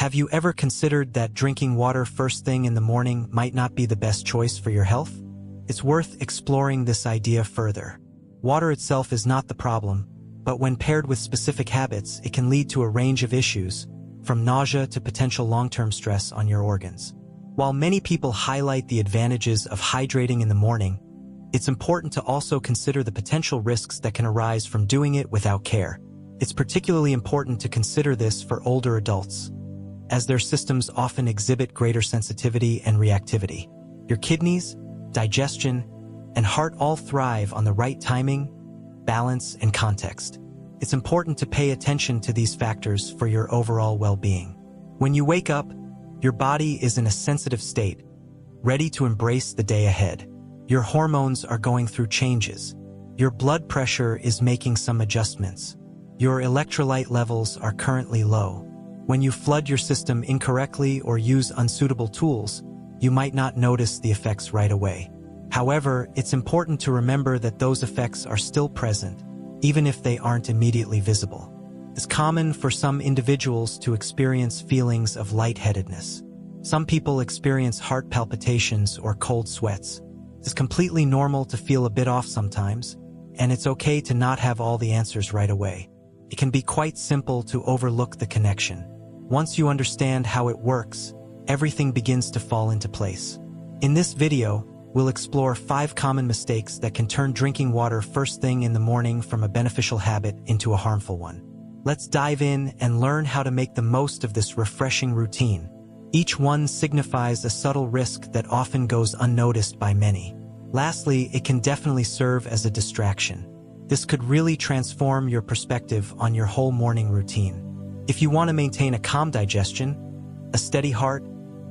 Have you ever considered that drinking water first thing in the morning might not be the best choice for your health? It's worth exploring this idea further. Water itself is not the problem, but when paired with specific habits, it can lead to a range of issues, from nausea to potential long-term stress on your organs. While many people highlight the advantages of hydrating in the morning, it's important to also consider the potential risks that can arise from doing it without care. It's particularly important to consider this for older adults, as their systems often exhibit greater sensitivity and reactivity. Your kidneys, digestion, and heart all thrive on the right timing, balance, and context. It's important to pay attention to these factors for your overall well-being. When you wake up, your body is in a sensitive state, ready to embrace the day ahead. Your hormones are going through changes. Your blood pressure is making some adjustments. Your electrolyte levels are currently low. When you flood your system incorrectly or use unsuitable tools, you might not notice the effects right away. However, it's important to remember that those effects are still present, even if they aren't immediately visible. It's common for some individuals to experience feelings of lightheadedness. Some people experience heart palpitations or cold sweats. It's completely normal to feel a bit off sometimes, and it's okay to not have all the answers right away. It can be quite simple to overlook the connection. Once you understand how it works, everything begins to fall into place. In this video, we'll explore 5 common mistakes that can turn drinking water first thing in the morning from a beneficial habit into a harmful one. Let's dive in and learn how to make the most of this refreshing routine. Each one signifies a subtle risk that often goes unnoticed by many. Lastly, it can definitely serve as a distraction. This could really transform your perspective on your whole morning routine. If you want to maintain a calm digestion, a steady heart,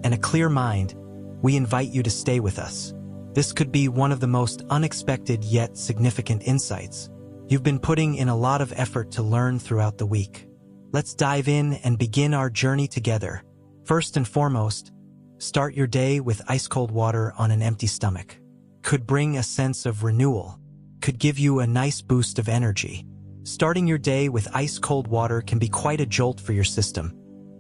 and a clear mind, we invite you to stay with us. This could be one of the most unexpected yet significant insights you've been putting in a lot of effort to learn throughout the week. Let's dive in and begin our journey together. First and foremost, start your day with ice-cold water on an empty stomach. Could bring a sense of renewal, could give you a nice boost of energy. Starting your day with ice-cold water can be quite a jolt for your system,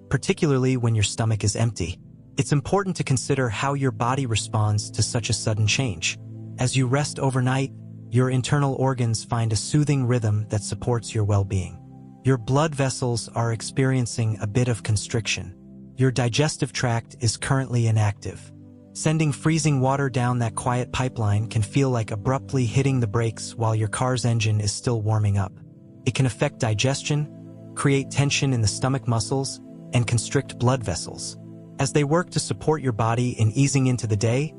particularly when your stomach is empty. It's important to consider how your body responds to such a sudden change. As you rest overnight, your internal organs find a soothing rhythm that supports your well-being. Your blood vessels are experiencing a bit of constriction. Your digestive tract is currently inactive. Sending freezing water down that quiet pipeline can feel like abruptly hitting the brakes while your car's engine is still warming up. It can affect digestion, create tension in the stomach muscles, and constrict blood vessels. As they work to support your body in easing into the day,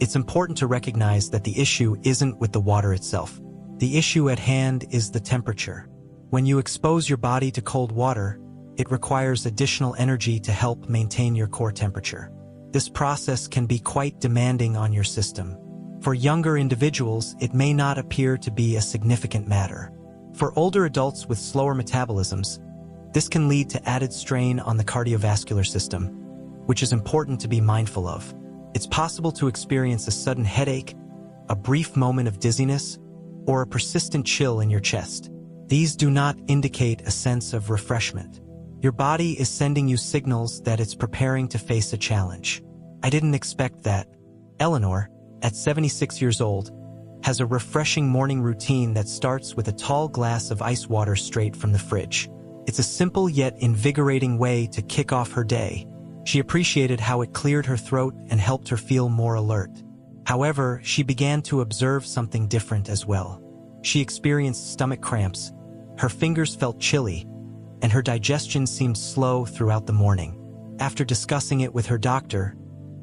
it's important to recognize that the issue isn't with the water itself. The issue at hand is the temperature. When you expose your body to cold water, it requires additional energy to help maintain your core temperature. This process can be quite demanding on your system. For younger individuals, it may not appear to be a significant matter. For older adults with slower metabolisms, this can lead to added strain on the cardiovascular system, which is important to be mindful of. It's possible to experience a sudden headache, a brief moment of dizziness, or a persistent chill in your chest. These do not indicate a sense of refreshment. Your body is sending you signals that it's preparing to face a challenge. I didn't expect that. Eleanor, at 76 years old, has a refreshing morning routine that starts with a tall glass of ice water straight from the fridge. It's a simple yet invigorating way to kick off her day. She appreciated how it cleared her throat and helped her feel more alert. However, she began to observe something different as well. She experienced stomach cramps, her fingers felt chilly, and her digestion seemed slow throughout the morning. After discussing it with her doctor,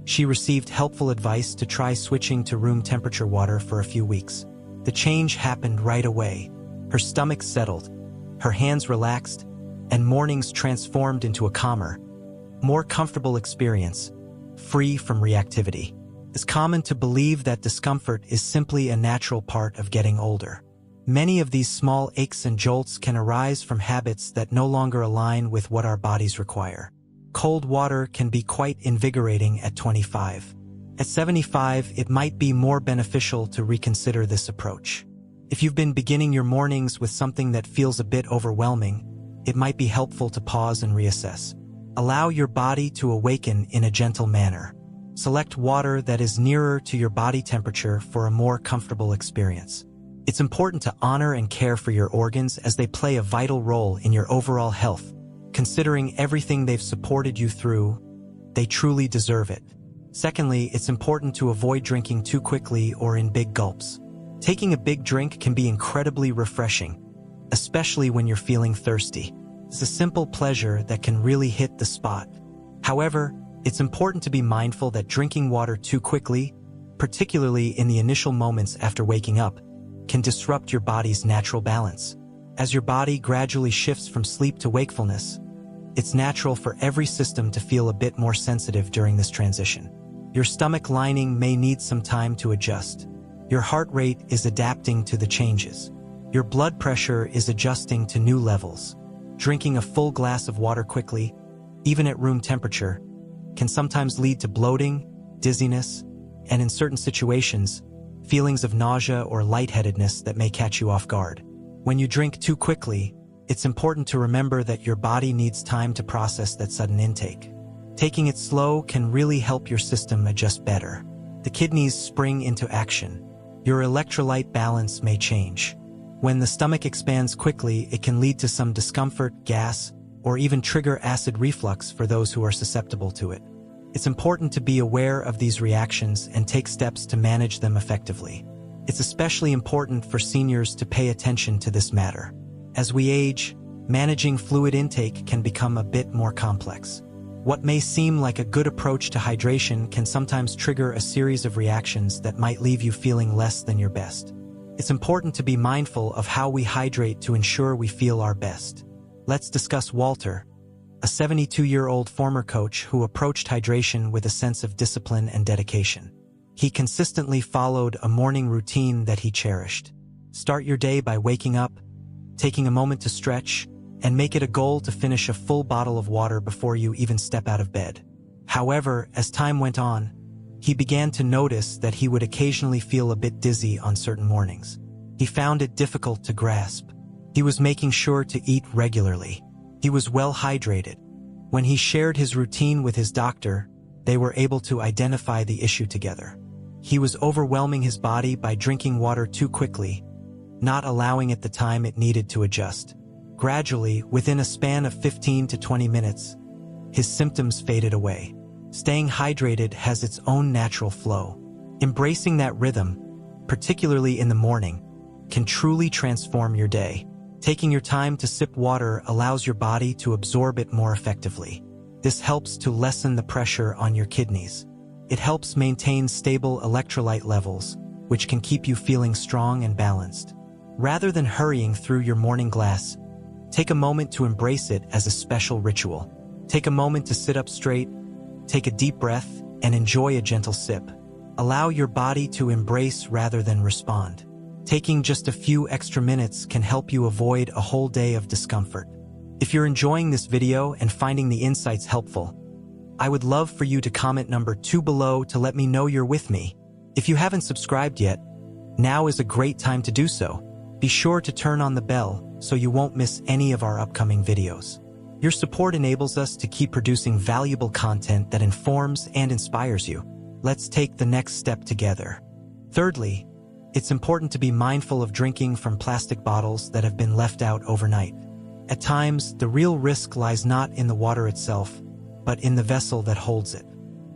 she received helpful advice to try switching to room temperature water for a few weeks. The change happened right away. Her stomach settled, her hands relaxed, and mornings transformed into a calmer, more comfortable experience, free from reactivity. It's common to believe that discomfort is simply a natural part of getting older. Many of these small aches and jolts can arise from habits that no longer align with what our bodies require. Cold water can be quite invigorating at 25. At 75, it might be more beneficial to reconsider this approach. If you've been beginning your mornings with something that feels a bit overwhelming, it might be helpful to pause and reassess. Allow your body to awaken in a gentle manner. Select water that is nearer to your body temperature for a more comfortable experience. It's important to honor and care for your organs as they play a vital role in your overall health. Considering everything they've supported you through, they truly deserve it. Secondly, it's important to avoid drinking too quickly or in big gulps. Taking a big drink can be incredibly refreshing, especially when you're feeling thirsty. It's a simple pleasure that can really hit the spot. However, it's important to be mindful that drinking water too quickly, particularly in the initial moments after waking up, can disrupt your body's natural balance. As your body gradually shifts from sleep to wakefulness, it's natural for every system to feel a bit more sensitive during this transition. Your stomach lining may need some time to adjust. Your heart rate is adapting to the changes. Your blood pressure is adjusting to new levels. Drinking a full glass of water quickly, even at room temperature, can sometimes lead to bloating, dizziness, and in certain situations, feelings of nausea or lightheadedness that may catch you off guard. When you drink too quickly, it's important to remember that your body needs time to process that sudden intake. Taking it slow can really help your system adjust better. The kidneys spring into action. Your electrolyte balance may change. When the stomach expands quickly, it can lead to some discomfort, gas, or even trigger acid reflux for those who are susceptible to it. It's important to be aware of these reactions and take steps to manage them effectively. It's especially important for seniors to pay attention to this matter. As we age, managing fluid intake can become a bit more complex. What may seem like a good approach to hydration can sometimes trigger a series of reactions that might leave you feeling less than your best. It's important to be mindful of how we hydrate to ensure we feel our best. Let's discuss Walter, a 72-year-old former coach who approached hydration with a sense of discipline and dedication. He consistently followed a morning routine that he cherished. Start your day by waking up, taking a moment to stretch, and make it a goal to finish a full bottle of water before you even step out of bed. However, as time went on, he began to notice that he would occasionally feel a bit dizzy on certain mornings. He found it difficult to grasp. He was making sure to eat regularly. He was well hydrated. When he shared his routine with his doctor, they were able to identify the issue together. He was overwhelming his body by drinking water too quickly, not allowing it the time it needed to adjust. Gradually, within a span of 15 to 20 minutes, his symptoms faded away. Staying hydrated has its own natural flow. Embracing that rhythm, particularly in the morning, can truly transform your day. Taking your time to sip water allows your body to absorb it more effectively. This helps to lessen the pressure on your kidneys. It helps maintain stable electrolyte levels, which can keep you feeling strong and balanced. Rather than hurrying through your morning glass, take a moment to embrace it as a special ritual. Take a moment to sit up straight, take a deep breath, and enjoy a gentle sip. Allow your body to embrace rather than respond. Taking just a few extra minutes can help you avoid a whole day of discomfort. If you're enjoying this video and finding the insights helpful, I would love for you to comment number 2 below to let me know you're with me. If you haven't subscribed yet, now is a great time to do so. Be sure to turn on the bell so you won't miss any of our upcoming videos. Your support enables us to keep producing valuable content that informs and inspires you. Let's take the next step together. Thirdly, it's important to be mindful of drinking from plastic bottles that have been left out overnight. At times, the real risk lies not in the water itself, but in the vessel that holds it.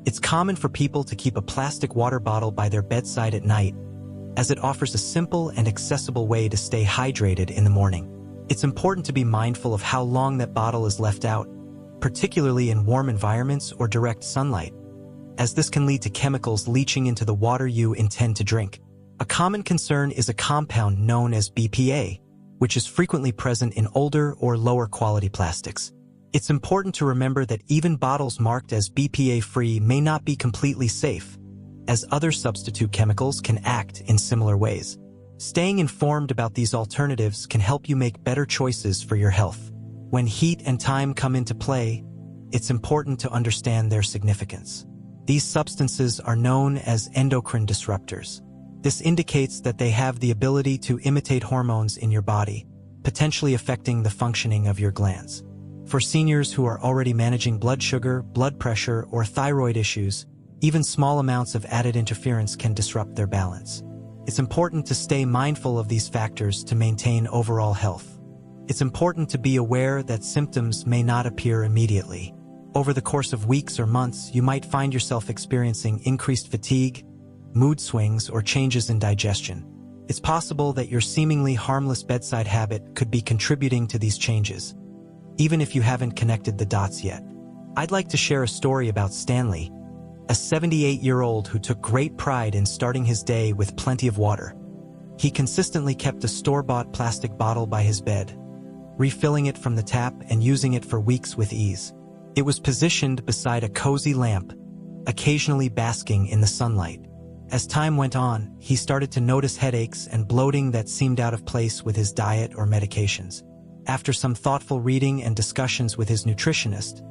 It's common for people to keep a plastic water bottle by their bedside at night, as it offers a simple and accessible way to stay hydrated in the morning. It's important to be mindful of how long that bottle is left out, particularly in warm environments or direct sunlight, as this can lead to chemicals leaching into the water you intend to drink. A common concern is a compound known as BPA, which is frequently present in older or lower quality plastics. It's important to remember that even bottles marked as BPA-free may not be completely safe, as other substitute chemicals can act in similar ways. Staying informed about these alternatives can help you make better choices for your health. When heat and time come into play, it's important to understand their significance. These substances are known as endocrine disruptors. This indicates that they have the ability to imitate hormones in your body, potentially affecting the functioning of your glands. For seniors who are already managing blood sugar, blood pressure, or thyroid issues, even small amounts of added interference can disrupt their balance. It's important to stay mindful of these factors to maintain overall health. It's important to be aware that symptoms may not appear immediately. Over the course of weeks or months, you might find yourself experiencing increased fatigue, mood swings, or changes in digestion. It's possible that your seemingly harmless bedside habit could be contributing to these changes, even if you haven't connected the dots yet. I'd like to share a story about Stanley, a 78-year-old who took great pride in starting his day with plenty of water. He consistently kept a store-bought plastic bottle by his bed, refilling it from the tap and using it for weeks with ease. It was positioned beside a cozy lamp, occasionally basking in the sunlight. As time went on, he started to notice headaches and bloating that seemed out of place with his diet or medications. After some thoughtful reading and discussions with his nutritionist,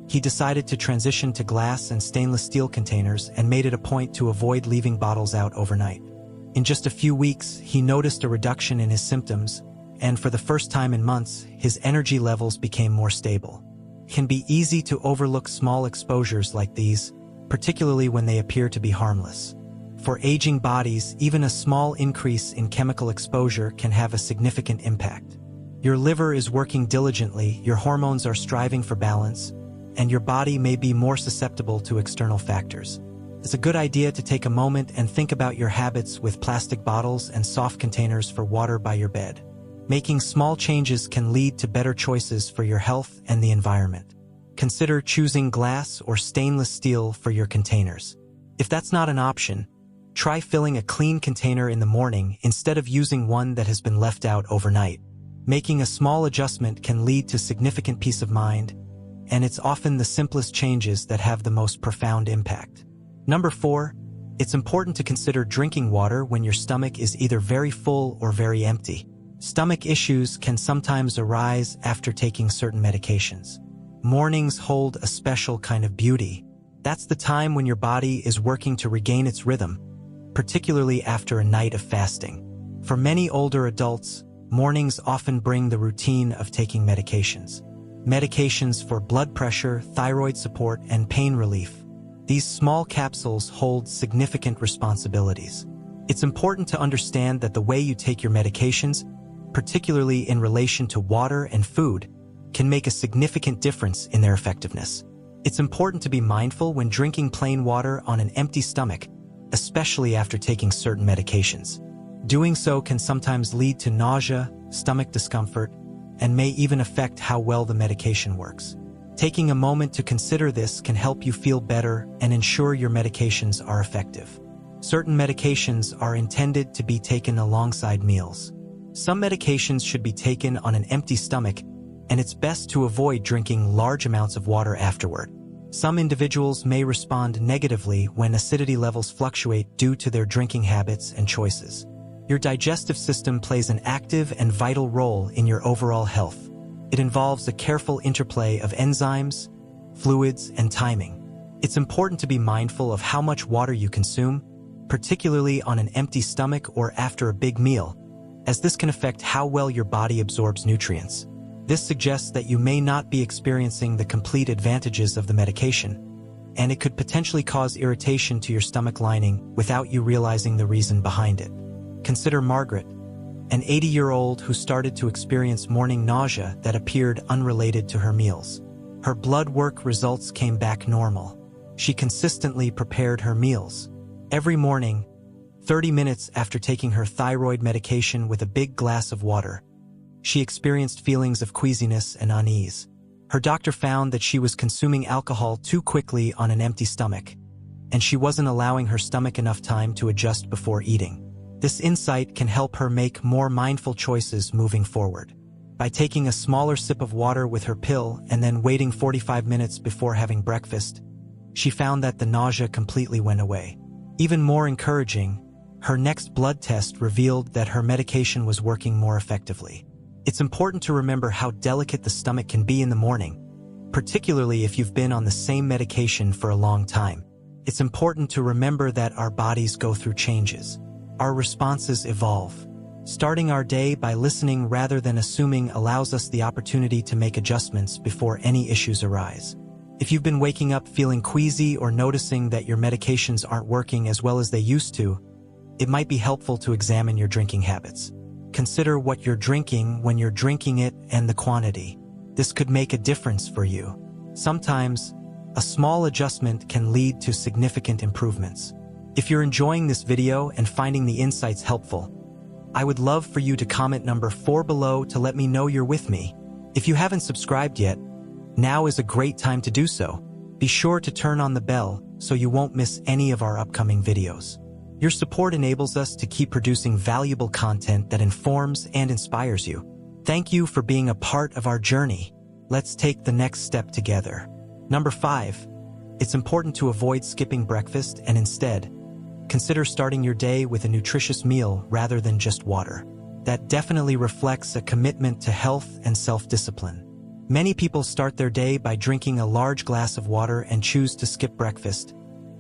he decided to transition to glass and stainless steel containers and made it a point to avoid leaving bottles out overnight. In just a few weeks, he noticed a reduction in his symptoms, and for the first time in months, his energy levels became more stable. It can be easy to overlook small exposures like these, particularly when they appear to be harmless. For aging bodies, even a small increase in chemical exposure can have a significant impact. Your liver is working diligently, your hormones are striving for balance, and your body may be more susceptible to external factors. It's a good idea to take a moment and think about your habits with plastic bottles and soft containers for water by your bed. Making small changes can lead to better choices for your health and the environment. Consider choosing glass or stainless steel for your containers. If that's not an option, try filling a clean container in the morning instead of using one that has been left out overnight. Making a small adjustment can lead to significant peace of mind, and it's often the simplest changes that have the most profound impact. Number 4, it's important to consider drinking water when your stomach is either very full or very empty. Stomach issues can sometimes arise after taking certain medications. Mornings hold a special kind of beauty. That's the time when your body is working to regain its rhythm, particularly after a night of fasting. For many older adults, mornings often bring the routine of taking medications. Medications for blood pressure, thyroid support, and pain relief. These small capsules hold significant responsibilities. It's important to understand that the way you take your medications, particularly in relation to water and food, can make a significant difference in their effectiveness. It's important to be mindful when drinking plain water on an empty stomach, especially after taking certain medications. Doing so can sometimes lead to nausea, stomach discomfort, and may even affect how well the medication works. Taking a moment to consider this can help you feel better and ensure your medications are effective. Certain medications are intended to be taken alongside meals. Some medications should be taken on an empty stomach, and it's best to avoid drinking large amounts of water afterward. Some individuals may respond negatively when acidity levels fluctuate due to their drinking habits and choices. Your digestive system plays an active and vital role in your overall health. It involves a careful interplay of enzymes, fluids, and timing. It's important to be mindful of how much water you consume, particularly on an empty stomach or after a big meal, as this can affect how well your body absorbs nutrients. This suggests that you may not be experiencing the complete advantages of the medication, and it could potentially cause irritation to your stomach lining without you realizing the reason behind it. Consider Margaret, an 80-year-old who started to experience morning nausea that appeared unrelated to her meals. Her blood work results came back normal. She consistently prepared her meals every morning, 30 minutes after taking her thyroid medication with a big glass of water. She experienced feelings of queasiness and unease. Her doctor found that she was consuming alcohol too quickly on an empty stomach, and she wasn't allowing her stomach enough time to adjust before eating. This insight can help her make more mindful choices moving forward. By taking a smaller sip of water with her pill and then waiting 45 minutes before having breakfast, she found that the nausea completely went away. Even more encouraging, her next blood test revealed that her medication was working more effectively. It's important to remember how delicate the stomach can be in the morning, particularly if you've been on the same medication for a long time. It's important to remember that our bodies go through changes. Our responses evolve. Starting our day by listening rather than assuming allows us the opportunity to make adjustments before any issues arise. If you've been waking up feeling queasy or noticing that your medications aren't working as well as they used to, it might be helpful to examine your drinking habits. Consider what you're drinking, when you're drinking it, and the quantity. This could make a difference for you. Sometimes, a small adjustment can lead to significant improvements. If you're enjoying this video and finding the insights helpful, I would love for you to comment number 4 below to let me know you're with me. If you haven't subscribed yet, now is a great time to do so. Be sure to turn on the bell so you won't miss any of our upcoming videos. Your support enables us to keep producing valuable content that informs and inspires you. Thank you for being a part of our journey. Let's take the next step together. Number 5. It's important to avoid skipping breakfast and instead consider starting your day with a nutritious meal rather than just water. That definitely reflects a commitment to health and self-discipline. Many people start their day by drinking a large glass of water and choose to skip breakfast,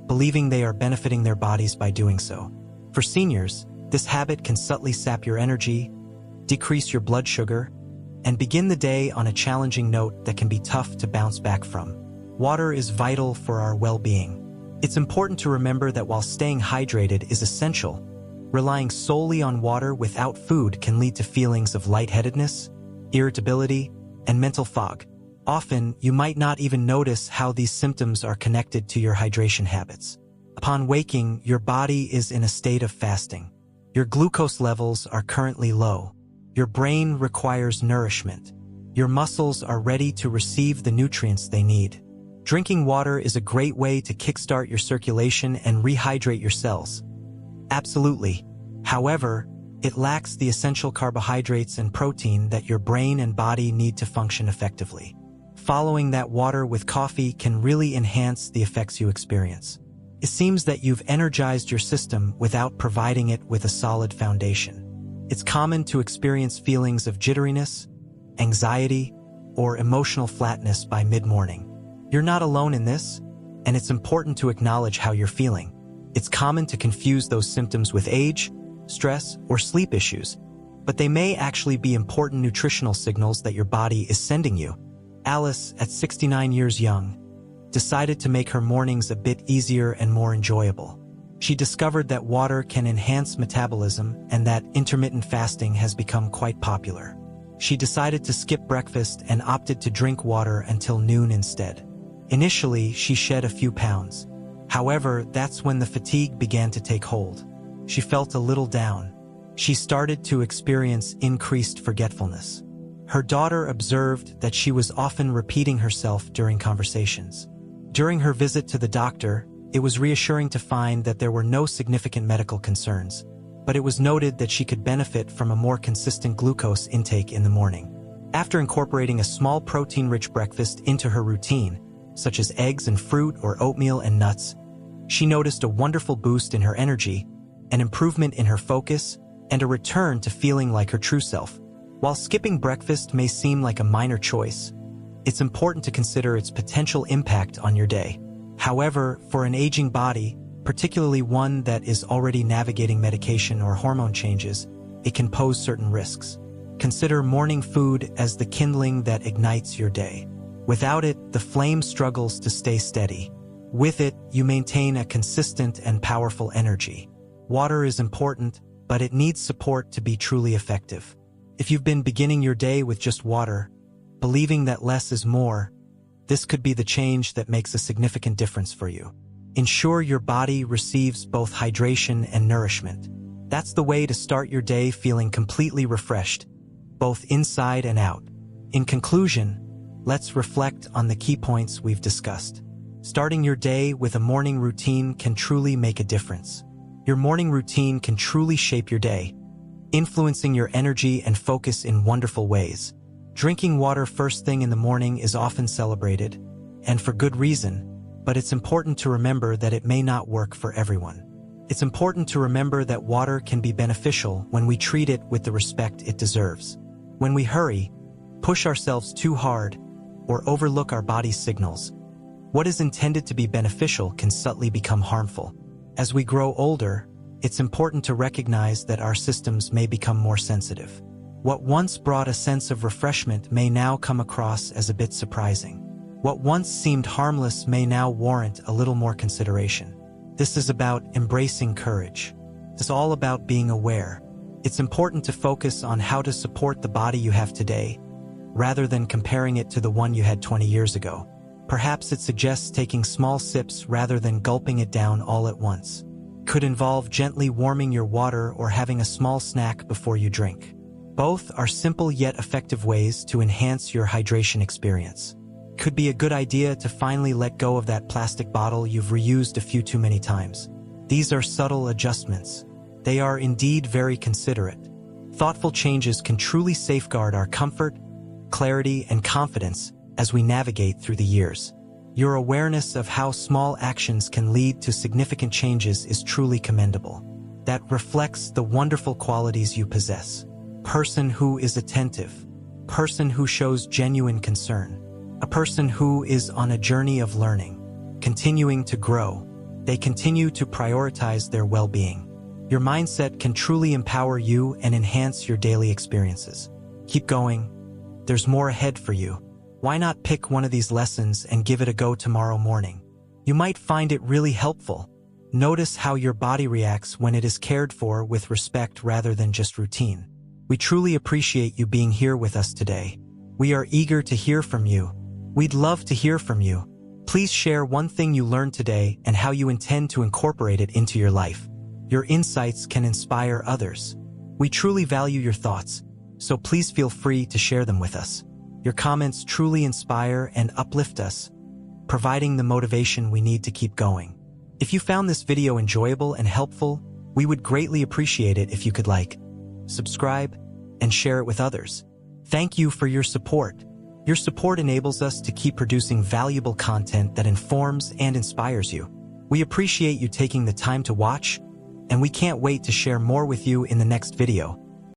believing they are benefiting their bodies by doing so. For seniors, this habit can subtly sap your energy, decrease your blood sugar, and begin the day on a challenging note that can be tough to bounce back from. Water is vital for our well-being. It's important to remember that while staying hydrated is essential, relying solely on water without food can lead to feelings of lightheadedness, irritability, and mental fog. Often, you might not even notice how these symptoms are connected to your hydration habits. Upon waking, your body is in a state of fasting. Your glucose levels are currently low. Your brain requires nourishment. Your muscles are ready to receive the nutrients they need. Drinking water is a great way to kickstart your circulation and rehydrate your cells. Absolutely. However, it lacks the essential carbohydrates and protein that your brain and body need to function effectively. Following that water with coffee can really enhance the effects you experience. It seems that you've energized your system without providing it with a solid foundation. It's common to experience feelings of jitteriness, anxiety, or emotional flatness by mid-morning. You're not alone in this, and it's important to acknowledge how you're feeling. It's common to confuse those symptoms with age, stress, or sleep issues, but they may actually be important nutritional signals that your body is sending you. Alice, at 69 years young, decided to make her mornings a bit easier and more enjoyable. She discovered that water can enhance metabolism and that intermittent fasting has become quite popular. She decided to skip breakfast and opted to drink water until noon instead. Initially, she shed a few pounds. However, that's when the fatigue began to take hold. She felt a little down. She started to experience increased forgetfulness. Her daughter observed that she was often repeating herself during conversations. During her visit to the doctor, it was reassuring to find that there were no significant medical concerns, but it was noted that she could benefit from a more consistent glucose intake in the morning. After incorporating a small protein-rich breakfast into her routine, such as eggs and fruit or oatmeal and nuts, she noticed a wonderful boost in her energy, an improvement in her focus, and a return to feeling like her true self. While skipping breakfast may seem like a minor choice, it's important to consider its potential impact on your day. However, for an aging body, particularly one that is already navigating medication or hormone changes, it can pose certain risks. Consider morning food as the kindling that ignites your day. Without it, the flame struggles to stay steady. With it, you maintain a consistent and powerful energy. Water is important, but it needs support to be truly effective. If you've been beginning your day with just water, believing that less is more, this could be the change that makes a significant difference for you. Ensure your body receives both hydration and nourishment. That's the way to start your day feeling completely refreshed, both inside and out. In conclusion, let's reflect on the key points we've discussed. Starting your day with a morning routine can truly make a difference. Your morning routine can truly shape your day, influencing your energy and focus in wonderful ways. Drinking water first thing in the morning is often celebrated, and for good reason, but it's important to remember that it may not work for everyone. It's important to remember that water can be beneficial when we treat it with the respect it deserves. When we hurry, push ourselves too hard, or overlook our body's signals, what is intended to be beneficial can subtly become harmful. As we grow older, it's important to recognize that our systems may become more sensitive. What once brought a sense of refreshment may now come across as a bit surprising. What once seemed harmless may now warrant a little more consideration. This is about embracing courage. It's all about being aware. It's important to focus on how to support the body you have today, rather than comparing it to the one you had 20 years ago. Perhaps it suggests taking small sips rather than gulping it down all at once. Could involve gently warming your water or having a small snack before you drink. Both are simple yet effective ways to enhance your hydration experience. Could be a good idea to finally let go of that plastic bottle you've reused a few too many times. These are subtle adjustments. They are indeed very considerate. Thoughtful changes can truly safeguard our comfort, clarity, and confidence as we navigate through the years. Your awareness of how small actions can lead to significant changes is truly commendable. That reflects the wonderful qualities you possess. Person who is attentive. Person who shows genuine concern. A person who is on a journey of learning, continuing to grow. They continue to prioritize their well-being. Your mindset can truly empower you and enhance your daily experiences. Keep going. There's more ahead for you. Why not pick one of these lessons and give it a go tomorrow morning? You might find it really helpful. Notice how your body reacts when it is cared for with respect rather than just routine. We truly appreciate you being here with us today. We are eager to hear from you. We'd love to hear from you. Please share one thing you learned today and how you intend to incorporate it into your life. Your insights can inspire others. We truly value your thoughts, so please feel free to share them with us. Your comments truly inspire and uplift us, providing the motivation we need to keep going. If you found this video enjoyable and helpful, we would greatly appreciate it if you could like, subscribe, and share it with others. Thank you for your support. Your support enables us to keep producing valuable content that informs and inspires you. We appreciate you taking the time to watch, and we can't wait to share more with you in the next video.